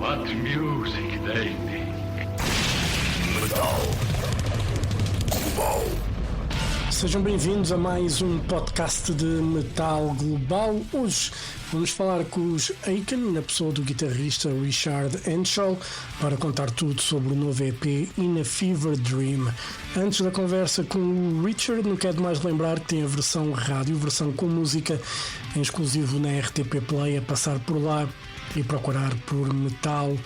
What music they make. Sejam bem-vindos a mais um podcast de metal global. Hoje vamos falar com os Haken, na pessoa do guitarrista Richard Henshaw, para contar tudo sobre o novo EP In a Fever Dream. Antes da conversa com o Richard, não quero mais lembrar que tem a versão rádio, versão com música, em exclusivo na RTP Play, a passar por lá e procurar por metal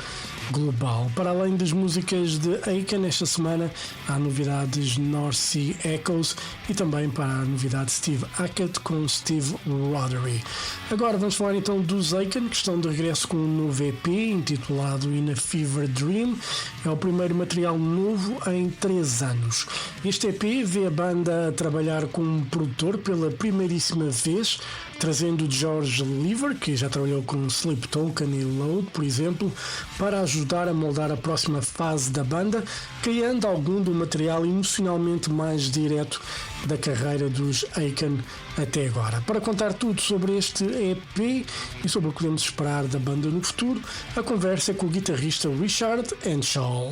global. Para além das músicas de Haken, esta semana há novidades North Sea Echoes e também para a novidade Steve Hackett com Steve Rothery. Agora vamos falar então dos Haken, que estão de regresso com um novo EP intitulado In a Fever Dream. É o primeiro material novo em 3 anos. Este EP vê a banda a trabalhar com um produtor pela primeiríssima vez, trazendo George Lever, que já trabalhou com Sleep Token e Loathe, por exemplo, para ajudar a moldar a próxima fase da banda, criando algum do material emocionalmente mais direto da carreira dos Haken até agora. Para contar tudo sobre este EP e sobre o que podemos esperar da banda no futuro, a conversa é com o guitarrista Richard Henshaw.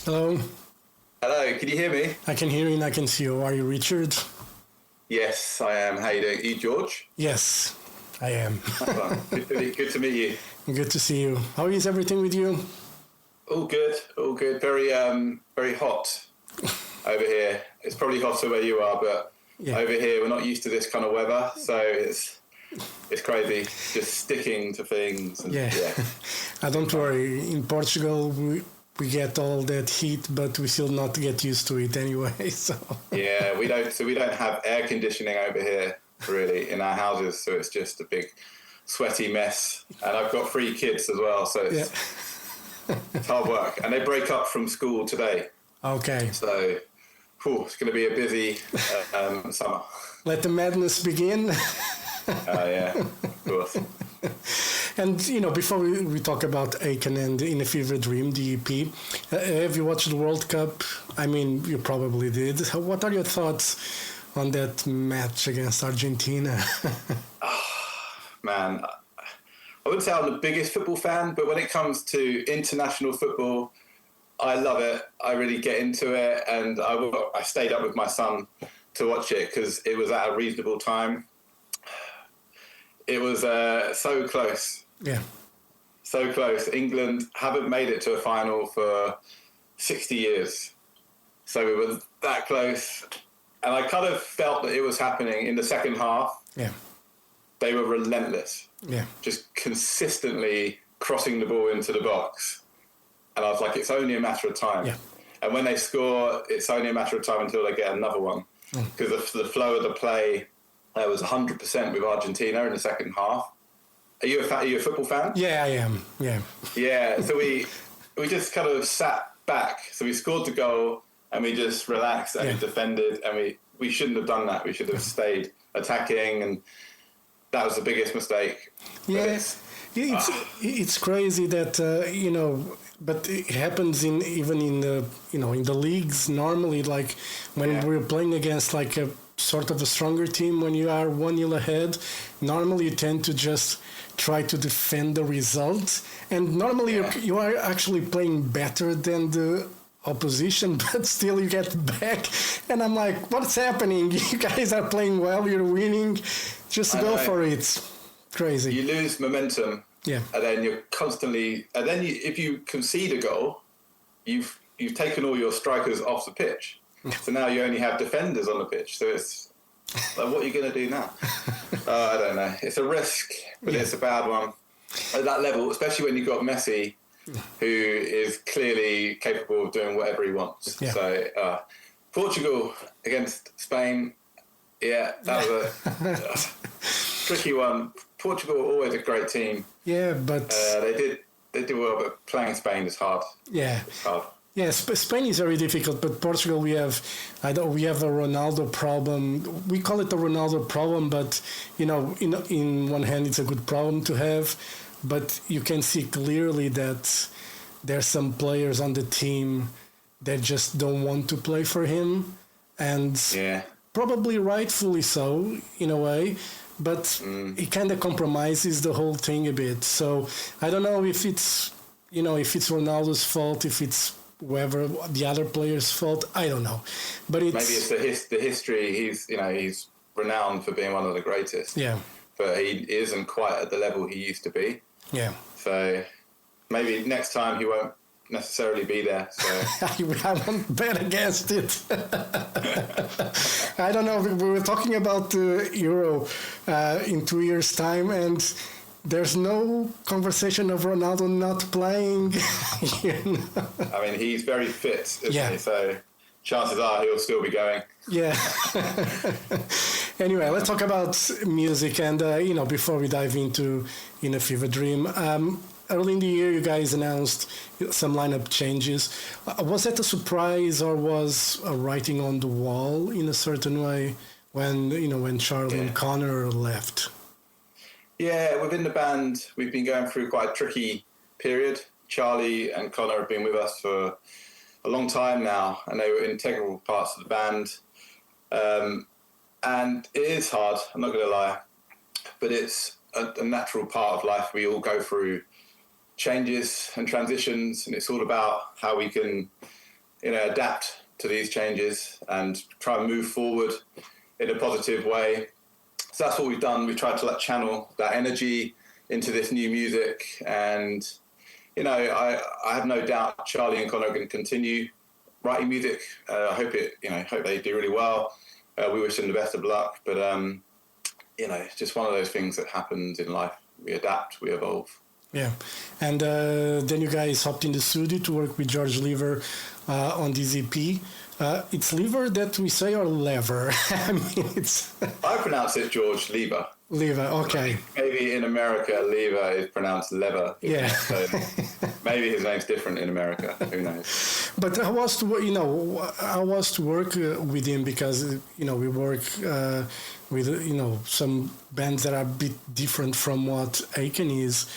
Hello. Hello, can you hear me? I can hear you and I can see you. Are you Richard? Yes, I am. How you doing? Are you George? Yes, I am. Good to meet you. Good to see you. How is everything with you? All good, all good. Very hot over here. It's probably hotter where you are, but over here we're not used to this kind of weather, so it's crazy. Just sticking to things. And, Don't worry. In Portugal, we get all that heat, but we still not get used to it anyway. So yeah, we don't have air conditioning over here really in our houses, so it's just a big sweaty mess. And I've got 3 kids as well, so it's hard work. And they break up from school today. Okay. So it's going to be a busy summer. Let the madness begin. Yeah, of course. And, before we talk about Haken and In a Fever Dream, the EP, have you watched the World Cup? I mean, you probably did. What are your thoughts on that match against Argentina? Man, I wouldn't say I'm the biggest football fan, but when it comes to international football, I love it. I really get into it, and I stayed up with my son to watch it because it was at a reasonable time. It was so close. Yeah. So close. England haven't made it to a final for 60 years. So we were that close. And I kind of felt that it was happening in the second half. Yeah. They were relentless. Yeah. Just consistently crossing the ball into the box. And I was like, it's only a matter of time. Yeah. And when they score, it's only a matter of time until they get another one. Because the flow of the play was 100% with Argentina in the second half. Are you a football fan? Yeah, I am. Yeah. Yeah. So we just kind of sat back. So we scored the goal and we just relaxed and we defended, and we shouldn't have done that. We should have stayed attacking, and that was the biggest mistake. Yeah. It's crazy that but it happens even in the leagues normally, like when we're playing against like a sort of a stronger team, when you are 1-0 ahead, normally you tend to just try to defend the result, and normally you are actually playing better than the opposition, but still you get back, and I'm like, what's happening? You guys are playing well, you're winning, just go for it. Crazy. You lose momentum, and then you're constantly, and then if you concede a goal, you've taken all your strikers off the pitch. So now you only have defenders on the pitch. So it's like, what are you going to do now? I don't know. It's a risk, but it's a bad one. At that level, especially when you've got Messi, who is clearly capable of doing whatever he wants. Yeah. So Portugal against Spain, that was a tricky one. Portugal are always a great team. Yeah, but they did well, but playing Spain is hard. Yeah, it's hard. Yes, Spain is very difficult, but Portugal we have a Ronaldo problem. We call it a Ronaldo problem, but in one hand it's a good problem to have, but you can see clearly that there's some players on the team that just don't want to play for him, and probably rightfully so in a way. but it kind of compromises the whole thing a bit. So I don't know if it's, if it's Ronaldo's fault, if it's whoever the other player's fault. I don't know, but it's maybe it's the history. He's renowned for being one of the greatest. Yeah, but he isn't quite at the level he used to be. Yeah. So maybe next time he won't necessarily be there. So I won't bet against it. I don't know. We were talking about the Euro in 2 years' time, and there's no conversation of Ronaldo not playing. I mean, he's very fit, isn't he? So chances are he'll still be going. Yeah. Anyway, let's talk about music. And, before we dive into In a Fever Dream, early in the year, you guys announced some lineup changes. Was that a surprise, or was a writing on the wall in a certain way when Charlie and Connor left? Yeah, within the band, we've been going through quite a tricky period. Charlie and Connor have been with us for a long time now, and they were integral parts of the band. And it is hard, I'm not going to lie, but it's a natural part of life. We all go through changes and transitions, and it's all about how we can, adapt to these changes and try and move forward in a positive way. So that's what we've done. We've tried to channel that energy into this new music, and I have no doubt Charlie and Connor can continue writing music. I hope they do really well. We wish them the best of luck, but it's just one of those things that happens in life. We adapt, we evolve. Yeah, and then you guys hopped in the studio to work with George Lever on this EP. It's Lever that we say, or Lever? I mean, I pronounce it George Lever. Lever, okay. Maybe in America, Lever is pronounced Lever. Yeah. So maybe his name's different in America. Who knows? But I was to work with him because we work with some bands that are a bit different from what Haken is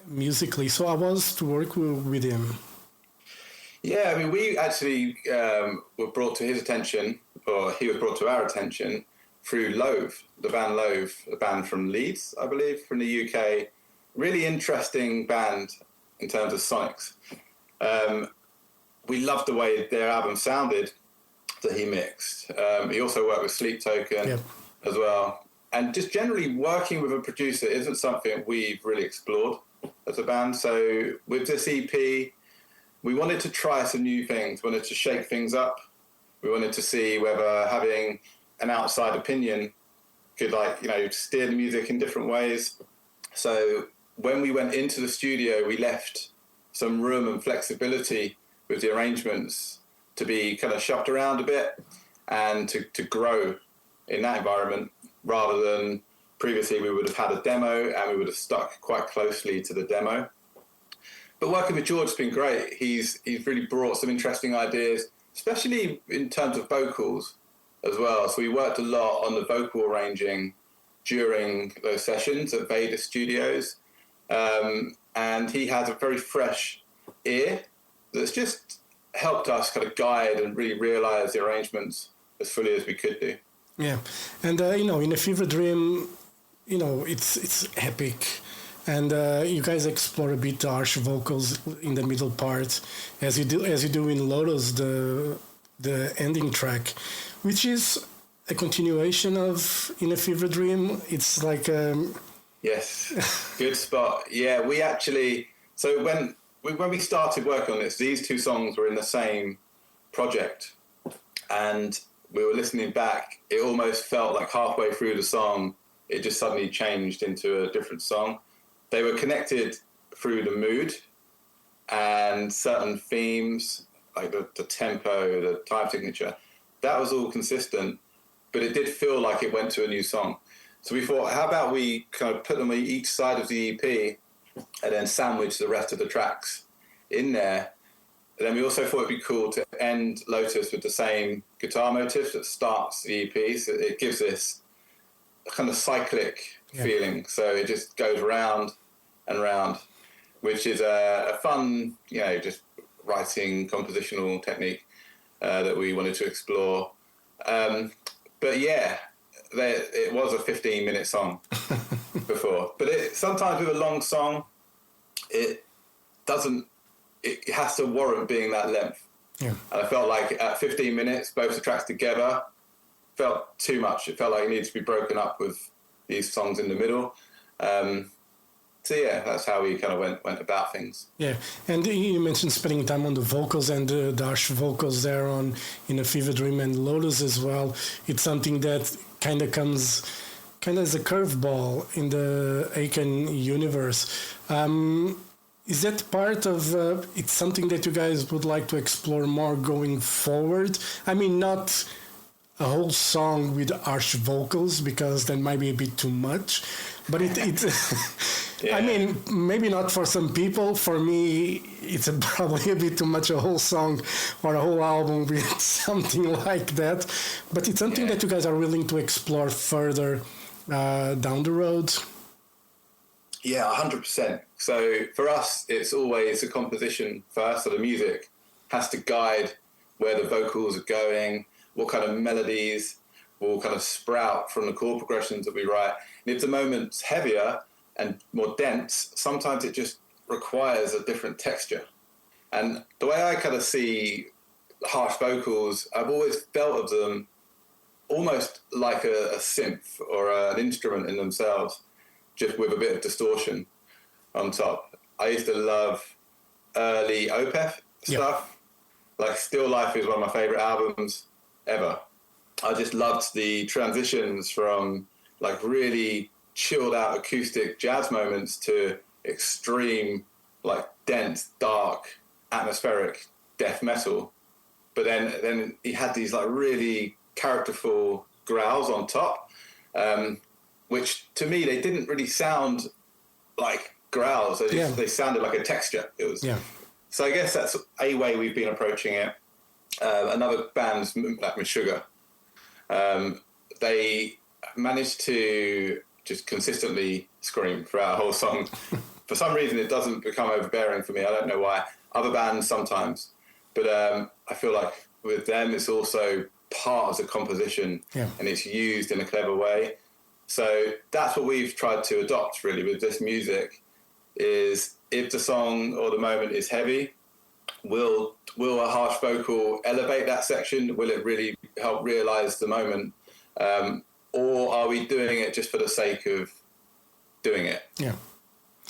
musically. So I was to work with him. Yeah, I mean, we actually were brought to his attention, or he was brought to our attention through Loathe, the band Loathe, a band from Leeds, I believe, from the UK. Really interesting band in terms of sonics. We loved the way their album sounded that he mixed. He also worked with Sleep Token as well. And just generally working with a producer isn't something we've really explored as a band. So with this EP, we wanted to try some new things, wanted to shake things up. We wanted to see whether having an outside opinion could steer the music in different ways. So when we went into the studio, we left some room and flexibility with the arrangements to be kind of shopped around a bit and to grow in that environment, rather than previously we would have had a demo and we would have stuck quite closely to the demo. But working with George has been great. He's really brought some interesting ideas, especially in terms of vocals as well. So we worked a lot on the vocal arranging during those sessions at Vader Studios. And he has a very fresh ear that's just helped us kind of guide and really realize the arrangements as fully as we could do. Yeah. And, In a Fever Dream, it's epic. And you guys explore a bit the harsh vocals in the middle part, as you do in Lotus, the ending track, which is a continuation of In a Fever Dream. It's like yes, good spot. Yeah, we actually, so when we started working on this, these two songs were in the same project, and we were listening back. It almost felt like halfway through the song, it just suddenly changed into a different song. They were connected through the mood and certain themes, like the tempo, the time signature. That was all consistent, but it did feel like it went to a new song. So we thought, how about we kind of put them on each side of the EP and then sandwich the rest of the tracks in there. And then we also thought it'd be cool to end Lotus with the same guitar motif that starts the EP. So it gives this kind of cyclic feeling. So it just goes round and round, which is a fun, just writing compositional technique that we wanted to explore. But yeah, it was a 15-minute song before. But sometimes with a long song, it has to warrant being that length. Yeah. And I felt like at 15 minutes, both the tracks together felt too much. It felt like it needed to be broken up with these songs in the middle. So yeah, that's how we kind of went about things. Yeah, and you mentioned spending time on the vocals and the harsh vocals there on in A Fever Dream and Lotus as well. It's something that kind of comes as a curveball in the Haken universe. Is that part of it's something that you guys would like to explore more going forward? I mean, not a whole song with harsh vocals, because that might be a bit too much, but it yeah. I mean, maybe not for some people. For me, it's probably a bit too much, a whole song or a whole album with something like that. But it's something that you guys are willing to explore further down the road. Yeah, 100%. So for us, it's always the composition first. So the music has to guide where the vocals are going, what kind of melodies will kind of sprout from the chord progressions that we write. And if the moment's heavier and more dense, sometimes it just requires a different texture. And the way I kind of see harsh vocals, I've always felt of them almost like a synth or an instrument in themselves, just with a bit of distortion on top. I used to love early Opeth stuff. Like Still Life is one of my favorite albums ever. I just loved the transitions from like really chilled out acoustic jazz moments to extreme, like dense, dark, atmospheric death metal. But then he had these like really characterful growls on top, which to me, they didn't really sound like growls. They sounded like a texture. It was. Yeah. So I guess that's a way we've been approaching it. Another band's like Sugar. They managed to just consistently scream throughout a whole song. For some reason, it doesn't become overbearing for me. I don't know why. Other bands sometimes. But I feel like with them, it's also part of the composition and it's used in a clever way. So that's what we've tried to adopt really with this music, is if the song or the moment is heavy, will a harsh vocal elevate that section? Will it really help realize the moment? Or are we doing it just for the sake of doing it? Yeah.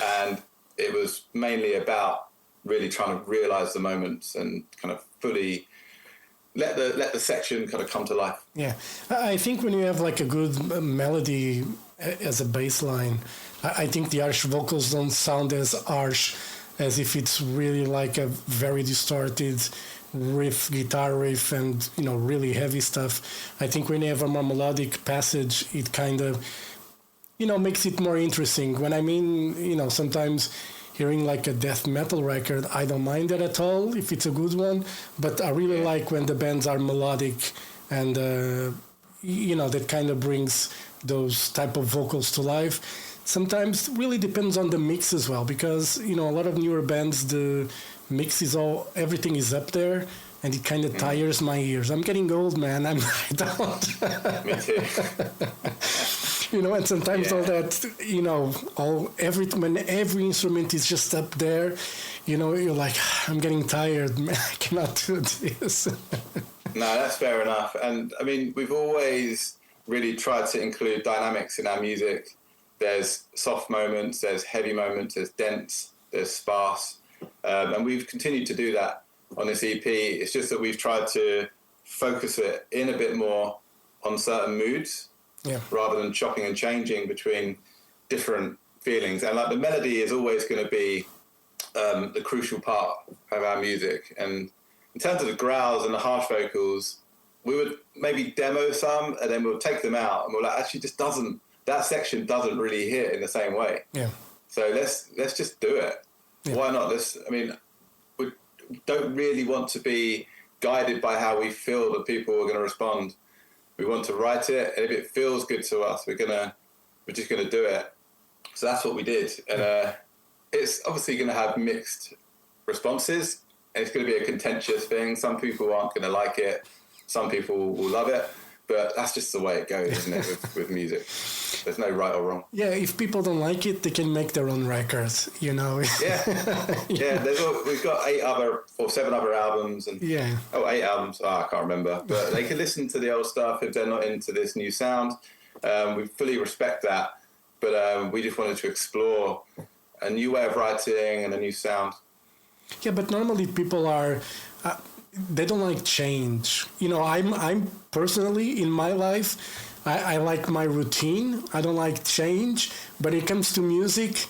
And it was mainly about really trying to realize the moments and kind of fully let the section kind of come to life. Yeah. I think when you have like a good melody as a bass line, I think the harsh vocals don't sound as harsh as if it's really like a very distorted guitar riff and, you know, really heavy stuff. I think when you have a more melodic passage, it kind of, you know, makes it more interesting. When I mean, you know, sometimes hearing like a death metal record, I don't mind that at all if it's a good one, but I really like when the bands are melodic and, you know, that kind of brings those type of vocals to life. Sometimes it really depends on the mix as well, because, you know, a lot of newer bands, the mix is everything is up there, and it kind of tires my ears. I'm getting old, man. I don't. Me too. You know, and sometimes all that, you know, when every instrument is just up there, you know, you're like, I'm getting tired, man. I cannot do this. No, that's fair enough. And I mean, we've always really tried to include dynamics in our music. There's soft moments, there's heavy moments, there's dense, there's sparse. And we've continued to do that on this EP. It's just that we've tried to focus it in a bit more on certain moods, rather than chopping and changing between different feelings. And like the melody is always going to be the crucial part of our music. And in terms of the growls and the harsh vocals, we would maybe demo some and then we'll take them out and we're like, actually that section doesn't really hit in the same way. Yeah. So let's just do it. Yeah. Why not? We don't really want to be guided by how we feel that people are going to respond. We want to write it, and if it feels good to us, we're just gonna do it. So that's what we did, and it's obviously going to have mixed responses, and it's going to be a contentious thing. Some people aren't going to like it, some people will love it, But that's just the way it goes, isn't it, with music? There's no right or wrong. Yeah, if people don't like it, they can make their own records, you know. Yeah. We've got 7 other albums. And 8 albums. I can't remember. But they can listen to the old stuff if they're not into this new sound. We fully respect that. But we just wanted to explore a new way of writing and a new sound. Yeah, but normally people are... they don't like change. You know, I'm personally, in my life, I like my routine. I don't like change. But when it comes to music,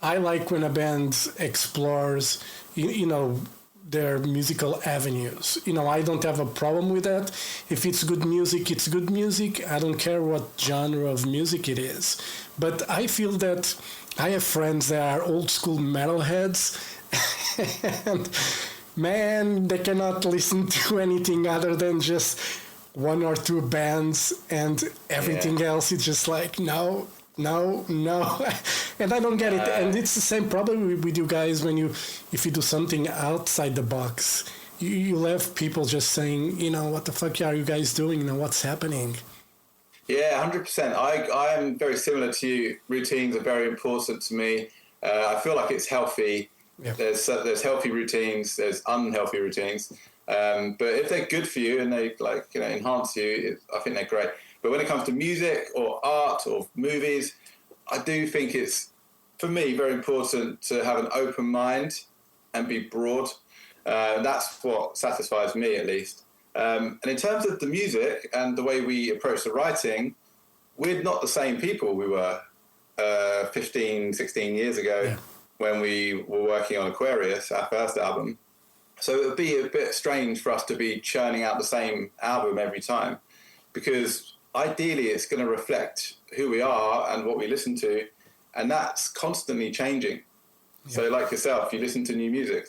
I like when a band explores, you know, their musical avenues. You know, I don't have a problem with that. If it's good music, it's good music. I don't care what genre of music it is. But I feel that I have friends that are old school metalheads and man, they cannot listen to anything other than just 1 or 2 bands, and everything else is just like, no. And I don't get it. And it's the same problem with you guys if you do something outside the box. You'll have people just saying, you know, what the fuck are you guys doing? You know, what's happening? Yeah, 100%. I am very similar to you. Routines are very important to me. I feel like it's healthy. Yeah. There's healthy routines, there's unhealthy routines, but if they're good for you and they enhance you, I think they're great. But when it comes to music or art or movies, I do think it's, for me, very important to have an open mind and be broad. That's what satisfies me, at least. And in terms of the music and the way we approach the writing, we're not the same people we were 15, 16 years ago. Yeah. When we were working on Aquarius, our first album. So it would be a bit strange for us to be churning out the same album every time, because ideally it's going to reflect who we are and what we listen to, and that's constantly changing. Yeah. So like yourself, you listen to new music.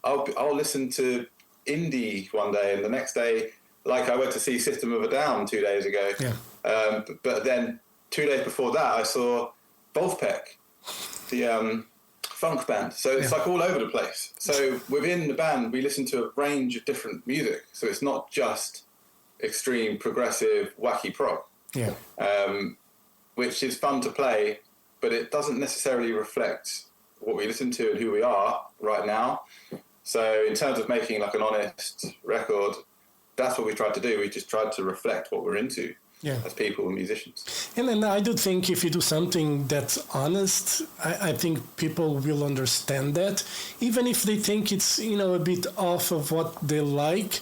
I'll listen to indie one day, and the next day, like I went to see System of a Down 2 days ago. Yeah. But then 2 days before that, I saw Wolfpack, the funk band. So it's like all over the place. So within the band, we listen to a range of different music. So it's not just extreme, progressive, wacky prog. Yeah. Which is fun to play, but it doesn't necessarily reflect what we listen to and who we are right now. So in terms of making like an honest record, that's what we tried to do. We just tried to reflect what we're into. Yeah. As people and musicians. And then I do think if you do something that's honest, I think people will understand that, even if they think it's, you know, a bit off of what they like.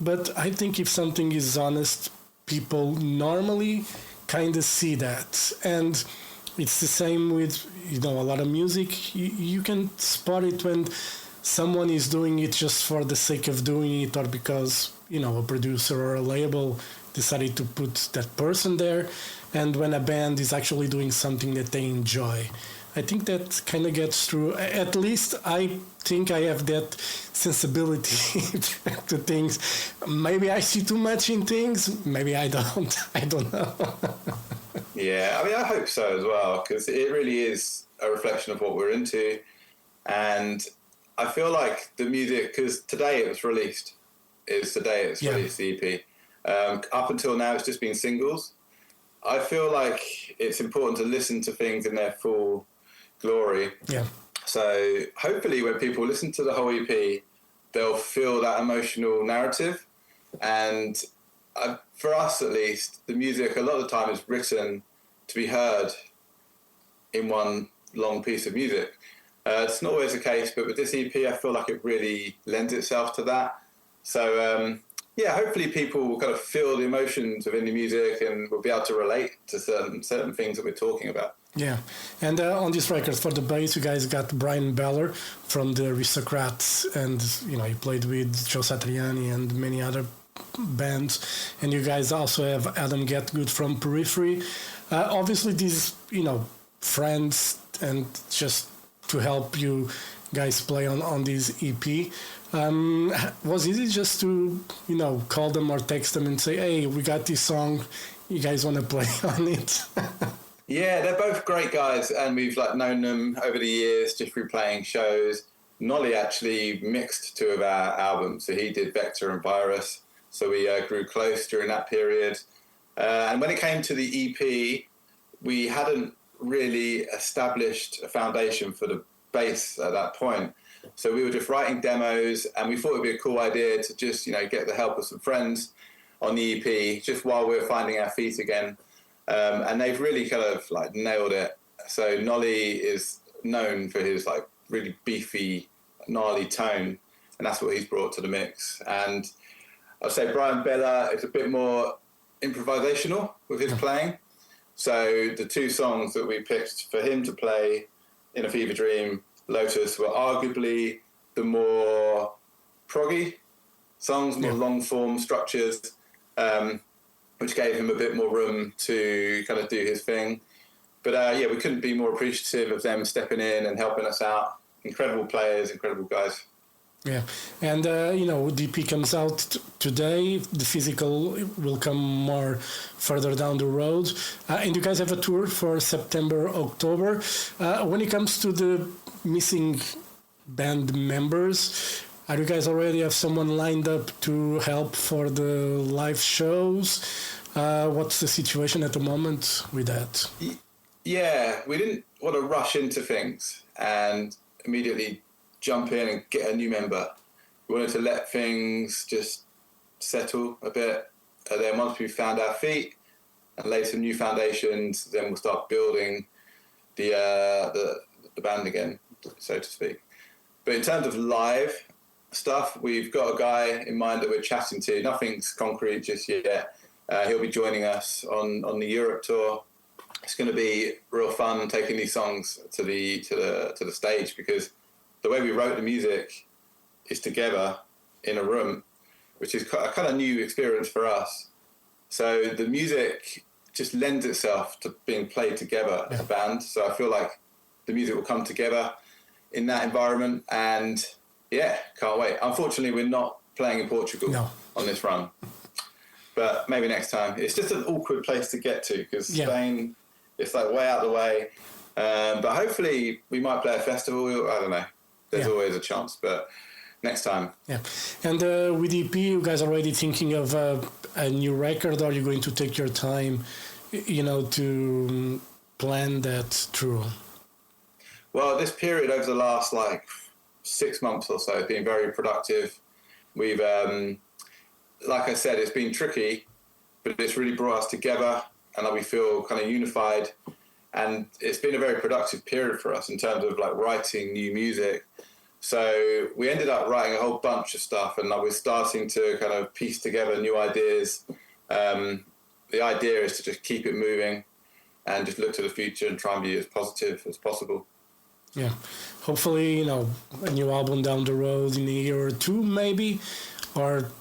But I think if something is honest, people normally kind of see that. And it's the same with, you know, a lot of music. You can spot it when someone is doing it just for the sake of doing it, or because, you know, a producer or a label decided to put that person there, and when a band is actually doing something that they enjoy. I think that kind of gets through. At least I think I have that sensibility to things. Maybe I see too much in things. Maybe I don't. I don't know. Yeah, I mean, I hope so as well, because it really is a reflection of what we're into. And I feel like the music, because today it was released, released, the EP. Up until now, it's just been singles. I feel like it's important to listen to things in their full glory. Yeah. So hopefully when people listen to the whole EP, they'll feel that emotional narrative. And for us, at least, the music a lot of the time is written to be heard in one long piece of music. It's not always the case, but with this EP, I feel like it really lends itself to that. So, hopefully people will kind of feel the emotions of indie music and will be able to relate to certain things that we're talking about. Yeah, and on this record for the bass, you guys got Brian Beller from the Aristocrats, and you know he played with Joe Satriani and many other bands, and you guys also have Adam Getgood from Periphery. Obviously, these friends, and just to help you guys play on this EP. Was it just to call them or text them and say, hey, we got this song, you guys want to play on it? Yeah, they're both great guys, and we've known them over the years just through playing shows. Nolly actually mixed two of our albums, so he did Vector and Virus, So we grew close during that period. And when it came to the EP, we hadn't really established a foundation for the bass at that point. So we were just writing demos, and we thought it'd be a cool idea to just, get the help of some friends on the EP just while we were finding our feet again. And they've really kind of nailed it. So Nolly is known for his really beefy, gnarly tone, and that's what he's brought to the mix. And I'd say Brian Bella is a bit more improvisational with his playing. So the two songs that we picked for him to play, In a Fever Dream, Lotus, were arguably the more proggy songs, more long form structures, which gave him a bit more room to kind of do his thing. But we couldn't be more appreciative of them stepping in and helping us out. Incredible players, incredible guys. Yeah, and DP comes out today. The physical will come more further down the road. And you guys have a tour for September, October. When it comes to the missing band members, are you guys already have someone lined up to help for the live shows? What's the situation at the moment with that? Yeah, we didn't want to rush into things and immediately jump in and get a new member. We wanted to let things just settle a bit. And then once we found our feet and laid some new foundations, then we'll start building the band again, so to speak. But in terms of live stuff, we've got a guy in mind that we're chatting to. Nothing's concrete just yet. He'll be joining us on the Europe tour. It's going to be real fun taking these songs to the stage, because the way we wrote the music is together in a room, which is a kind of new experience for us. So the music just lends itself to being played together as a band. So I feel like the music will come together in that environment, and can't wait. Unfortunately, we're not playing in Portugal on this run, but maybe next time. It's just an awkward place to get to, because Spain, it's way out of the way. But hopefully we might play a festival. I don't know. There's always a chance, but next time. Yeah. And with EP, you guys already thinking of a new record, or are you going to take your time, to plan that through? Well, this period over the last 6 months or so has been very productive. We've, like I said, it's been tricky, but it's really brought us together, and we feel kind of unified. And it's been a very productive period for us in terms of writing new music. So we ended up writing a whole bunch of stuff, and we're starting to kind of piece together new ideas. The idea is to just keep it moving and just look to the future and try and be as positive as possible. Yeah. Hopefully, a new album down the road in a year or two, maybe, or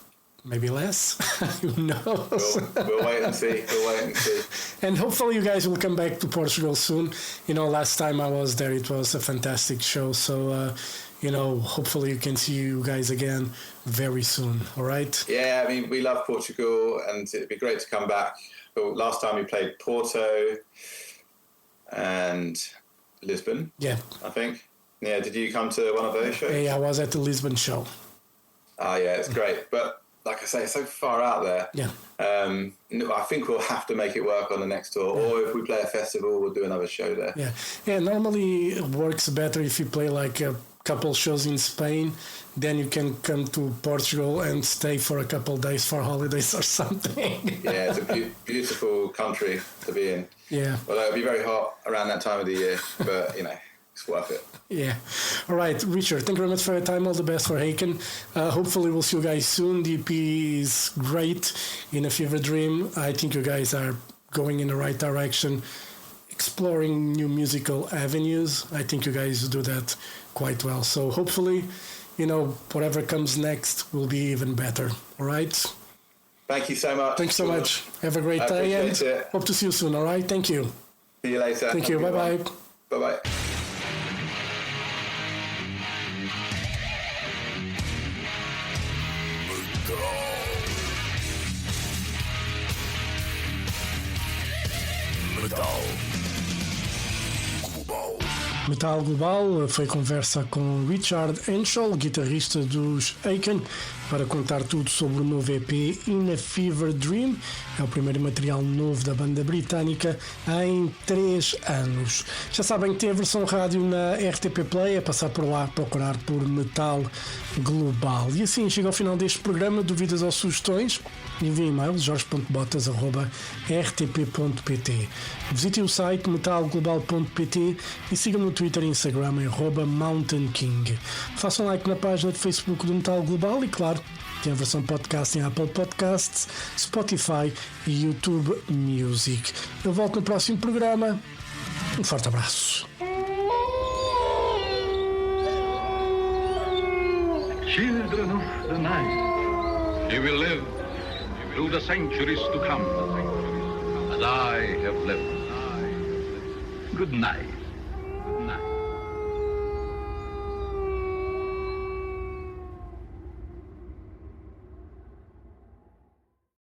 maybe less. Who knows? We'll wait and see. And hopefully you guys will come back to Portugal soon. Last time I was there, it was a fantastic show. So, hopefully you can see you guys again very soon. All right? Yeah, we love Portugal, and it'd be great to come back. But last time we played Porto and Lisbon. Yeah. I think. Yeah, did you come to one of those shows? Yeah, I was at the Lisbon show. Oh, yeah, it's great. But like I say, it's so far out there. Yeah. I think we'll have to make it work on the next tour. Or if we play a festival, we'll do another show there. Yeah. Yeah, normally it works better if you play a couple shows in Spain. Then you can come to Portugal and stay for a couple days for holidays or something. Yeah, it's a beautiful country to be in. Yeah. Well, it'll be very hot around that time of the year, but, it's worth it. Yeah. All right, Richard, thank you very much for your time. All the best for Haken. Hopefully we'll see you guys soon. The EP is great. In a Fever Dream, I think you guys are going in the right direction, exploring new musical avenues. I think you guys do that quite well. So hopefully, whatever comes next will be even better. All right? Thank you so much. Thanks so much. Have a great day, and hope to see you soon. All right? Thank you. See you later. Thank you. Bye-bye. Bye-bye. Metal Global foi conversa com Richard Henschel, guitarrista dos Haken, para contar tudo sobre o novo EP In a Fever Dream. É o primeiro material novo da banda britânica em 3 anos. Já sabem que tem a versão rádio na RTP Play, é passar por lá, procurar por Metal Global. E assim chega ao final deste programa. Dúvidas ou sugestões? Enviem e-mail jorge.botas@rtp.pt. Visitem o site metalglobal.pt e sigam-me no Twitter e Instagram @mountainking. Façam like na página de Facebook do Metal Global e, claro, tem a versão podcast em Apple Podcasts, Spotify e YouTube Music. Eu volto no próximo programa. Um forte abraço. Children of the night, you will live through the centuries to come, as I have lived. Good night. Good night.